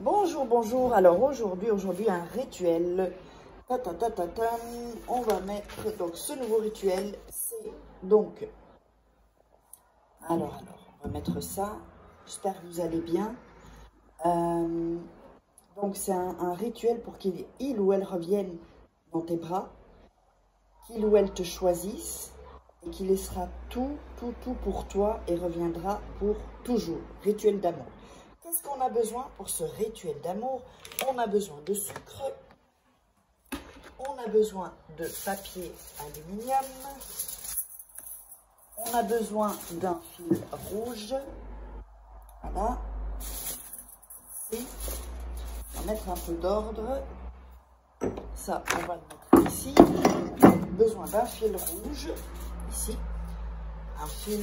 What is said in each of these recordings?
Bonjour, bonjour. Alors aujourd'hui, un rituel. On va mettre donc ce nouveau rituel. C'est donc. Alors, on va mettre ça. J'espère que vous allez bien. Donc c'est un rituel pour qu'il ou elle revienne dans tes bras, qu'il ou elle te choisisse et qu'il laissera tout pour toi et reviendra pour toujours. Rituel d'amour. Qu'est-ce qu'on a besoin pour ce rituel d'amour? On a besoin de sucre, on a besoin de papier aluminium, on a besoin d'un fil rouge, voilà, et on va mettre un peu d'ordre, ça on va le mettre ici, besoin d'un fil rouge, ici, un fil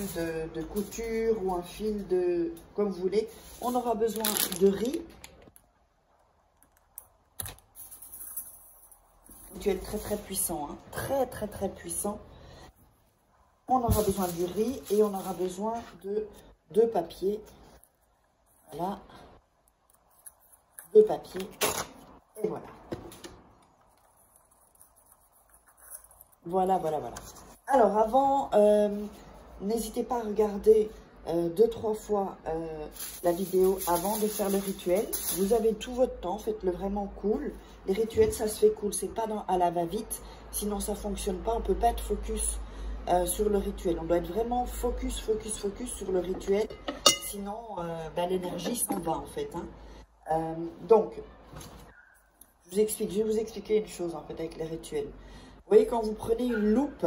de couture ou un fil de, comme vous voulez. On aura besoin de riz. Rituel très puissant, hein. Très puissant. On aura besoin du riz et on aura besoin de papier. Voilà. De papier. Et voilà. Voilà. Alors avant, n'hésitez pas à regarder 2-3 fois la vidéo avant de faire le rituel. Vous avez tout votre temps, faites-le vraiment cool. Les rituels, ça se fait cool, c'est pas à la va-vite, sinon ça fonctionne pas. On peut pas être focus sur le rituel. On doit être vraiment focus sur le rituel, sinon l'énergie s'en va en fait. Hein. Donc, je vais vous expliquer une chose en fait avec les rituels. Vous voyez, quand vous prenez une loupe,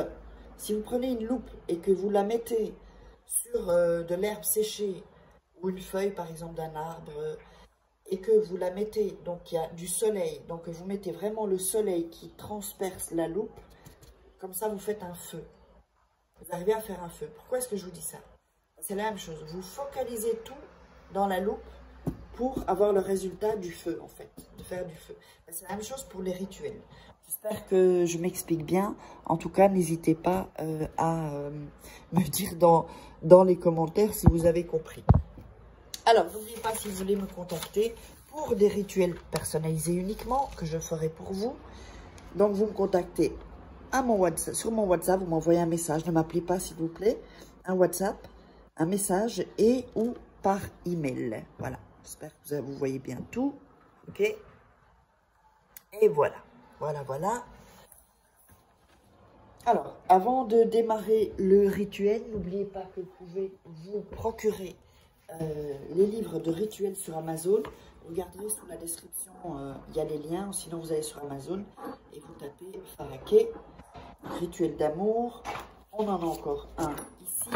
si vous prenez une loupe et que vous la mettez sur de l'herbe séchée ou une feuille par exemple d'un arbre et que vous la mettez, donc il y a du soleil, donc vous mettez vraiment le soleil qui transperce la loupe, comme ça vous faites un feu. Vous arrivez à faire un feu. Pourquoi est-ce que je vous dis ça? C'est la même chose, vous focalisez tout dans la loupe pour avoir le résultat du feu en fait, de faire du feu. C'est la même chose pour les rituels. J'espère que je m'explique bien. En tout cas, n'hésitez pas à me dire dans les commentaires si vous avez compris. Alors, n'oubliez pas, si vous voulez me contacter pour des rituels personnalisés uniquement, que je ferai pour vous. Donc, vous me contactez à sur mon WhatsApp, vous m'envoyez un message. Ne m'appelez pas, s'il vous plaît. Un WhatsApp, un message et ou par email. Voilà. J'espère que vous voyez bien tout. OK? Et voilà. Voilà. Alors, avant de démarrer le rituel, n'oubliez pas que vous pouvez vous procurer les livres de rituels sur Amazon. Regardez sous la description, il y a les liens. Sinon, vous allez sur Amazon et vous tapez Faraké, rituel d'amour. On en a encore un ici.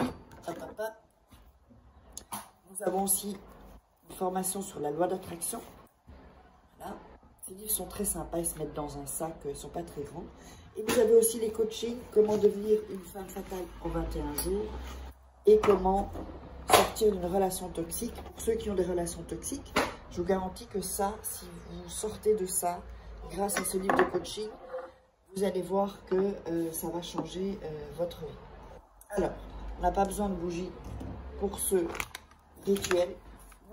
Nous avons aussi une formation sur la loi d'attraction. Voilà. Ces livres sont très sympas, ils se mettent dans un sac, ils ne sont pas très grands. Et vous avez aussi les coachings, comment devenir une femme fatale en 21 jours et comment sortir d'une relation toxique. Pour ceux qui ont des relations toxiques, je vous garantis que ça, si vous sortez de ça, grâce à ce livre de coaching, vous allez voir que ça va changer votre vie. Alors, on n'a pas besoin de bougies pour ce rituel.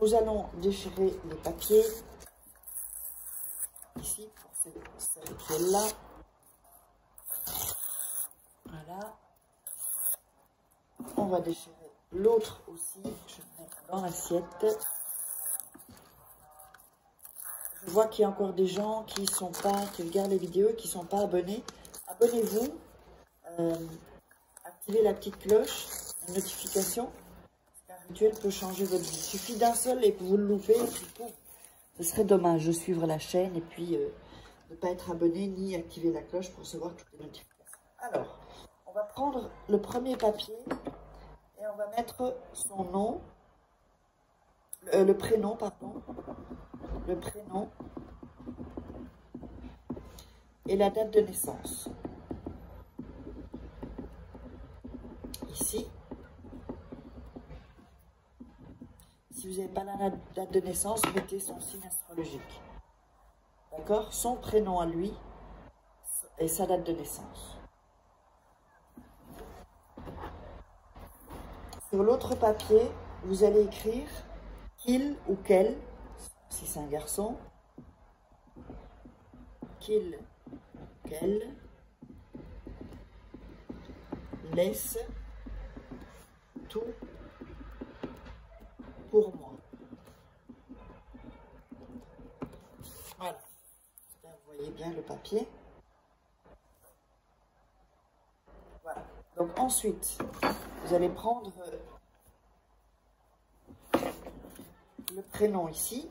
Nous allons déchirer les papiers. Ici, pour ce rituel-là. Voilà. On va déchirer l'autre aussi. Je vais le mettre dans l'assiette. Je vois qu'il y a encore des gens qui regardent les vidéos et qui ne sont pas abonnés. Abonnez-vous. Activez la petite cloche, une notification. Un rituel peut changer votre vie. Il suffit d'un seul et que vous le loupez. Ce serait dommage de suivre la chaîne et puis ne pas être abonné ni activer la cloche pour recevoir toutes les notifications. Alors, on va prendre le premier papier et on va mettre son nom, le prénom, et la date de naissance. Ici. Si vous n'avez pas la date de naissance, mettez son signe astrologique. D'accord? Son prénom à lui et sa date de naissance. Sur l'autre papier, vous allez écrire qu'il ou qu'elle si c'est un garçon, qu'il, qu'elle laisse tout pour moi. Voilà. Là, vous voyez bien le papier. Voilà. Donc ensuite, vous allez prendre le prénom ici.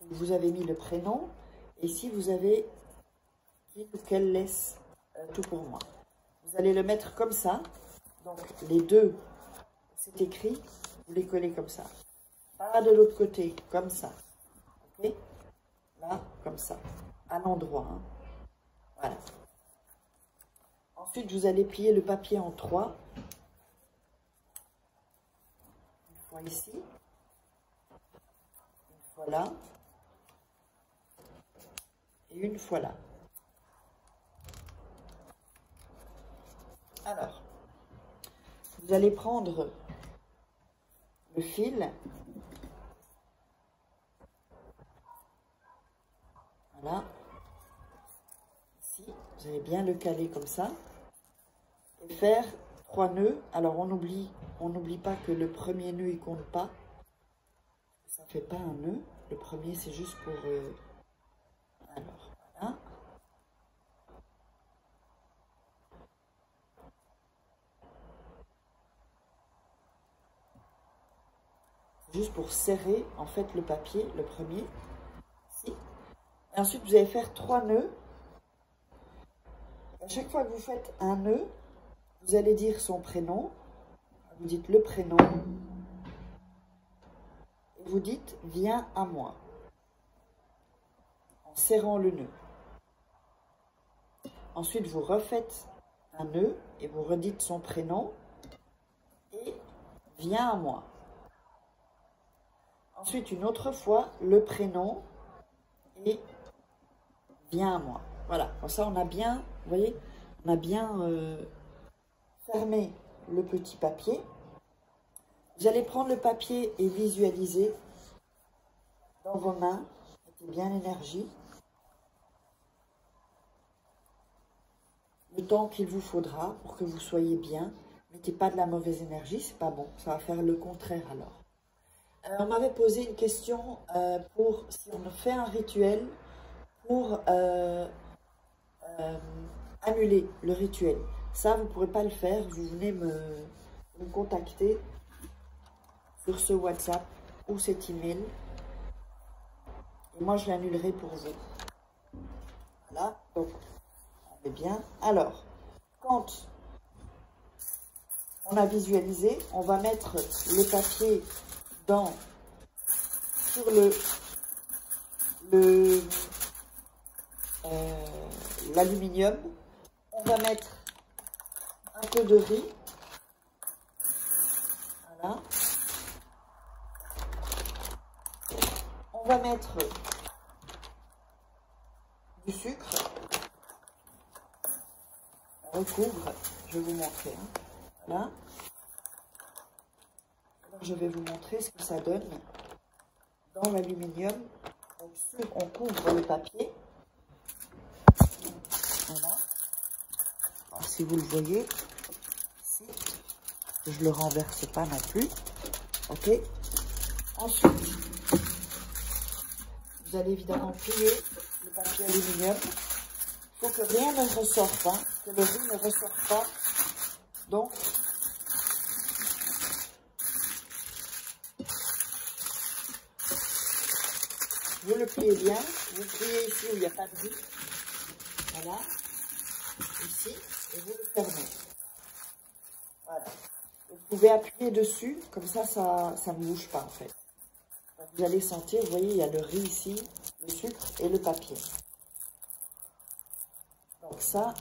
Vous avez mis le prénom. Et ici, vous avez qu'il ou qu'elle laisse tout pour moi. Vous allez le mettre comme ça. Donc les deux, c'est écrit. Vous les collez comme ça. Pas de l'autre côté, comme ça. Ok? Là, comme ça. À l'endroit. Hein. Voilà. Ensuite, vous allez plier le papier en 3. Une fois ici. Une fois là. Et une fois là. Alors, vous allez prendre le fil. Voilà. Ici, vous allez bien le caler comme ça. Et faire 3 nœuds. Alors, on n'oublie pas que le premier nœud, il compte pas. Ça ne fait pas un nœud. Le premier, c'est juste pour... Alors, voilà. Juste pour serrer, en fait, le papier, le premier. Ici. Et ensuite, vous allez faire 3 nœuds. À chaque fois que vous faites un nœud, vous allez dire son prénom. Vous dites le prénom. Et vous dites « Viens à moi ». En serrant le nœud. Ensuite, vous refaites un nœud et vous redites son prénom. Et « Viens à moi ». Ensuite, une autre fois, le prénom et « Viens à moi ». Voilà, comme ça, on a bien, vous voyez, on a bien fermé le petit papier. Vous allez prendre le papier et visualiser dans vos mains. Mettez bien l'énergie. Le temps qu'il vous faudra pour que vous soyez bien. Mettez pas de la mauvaise énergie, c'est pas bon. Ça va faire le contraire alors. On m'avait posé une question pour si on fait un rituel pour annuler le rituel. Ça, vous ne pourrez pas le faire. Vous venez me contacter sur ce WhatsApp ou cet email. Et moi, je l'annulerai pour vous. Voilà. Donc, on est bien. Alors, quand on a visualisé, on va mettre le papier sur l'aluminium. On va mettre un peu de riz. Voilà. On va mettre du sucre. On recouvre. Je vais vous montrer. Hein. Voilà. Alors, je vais vous montrer ce que ça donne dans l'aluminium. On couvre le papier. Voilà. Alors, si vous le voyez, ici, je ne le renverse pas non plus. Ok. Ensuite, vous allez évidemment plier le papier aluminium. Il faut que rien ne ressorte, hein, que le riz ne ressorte pas. Donc, vous le pliez bien. Vous pliez ici où il n'y a pas de riz. Voilà. Ici. Et vous le fermez. Voilà. Vous pouvez appuyer dessus. Comme ça, ça ne bouge pas en fait. Vous allez sentir, vous voyez, il y a le riz ici, le sucre et le papier. Donc ça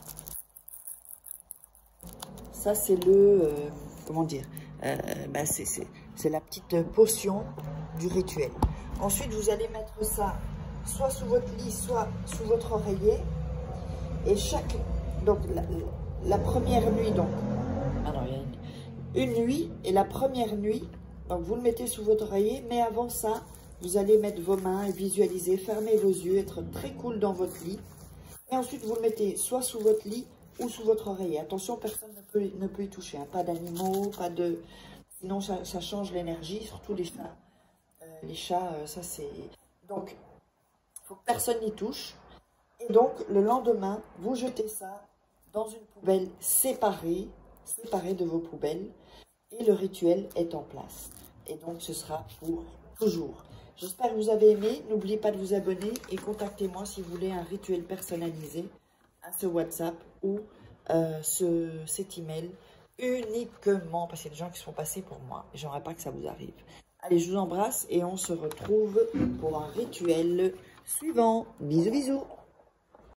c'est le, comment dire, c'est la petite potion du rituel. Ensuite, vous allez mettre ça soit sous votre lit, soit sous votre oreiller. Et donc la première nuit, donc, alors il y a une nuit, et la première nuit, donc vous le mettez sous votre oreiller, mais avant ça, Vous allez mettre vos mains et visualiser, fermer vos yeux, être très cool dans votre lit. Et ensuite, vous le mettez soit sous votre lit ou sous votre oreiller. Attention, personne ne peut y toucher. Hein. Pas d'animaux, pas de... Sinon, ça change l'énergie, surtout les chats. Les chats, ça c'est... Donc, il faut que personne n'y touche. Et donc, le lendemain, vous jetez ça dans une poubelle séparée de vos poubelles. Et le rituel est en place. Et donc, ce sera pour toujours. J'espère que vous avez aimé. N'oubliez pas de vous abonner et contactez-moi si vous voulez un rituel personnalisé à ce WhatsApp ou cet email uniquement parce qu'il y a des gens qui sont passés pour moi. J'aimerais pas que ça vous arrive. Allez, je vous embrasse et on se retrouve pour un rituel suivant. Bisous, bisous.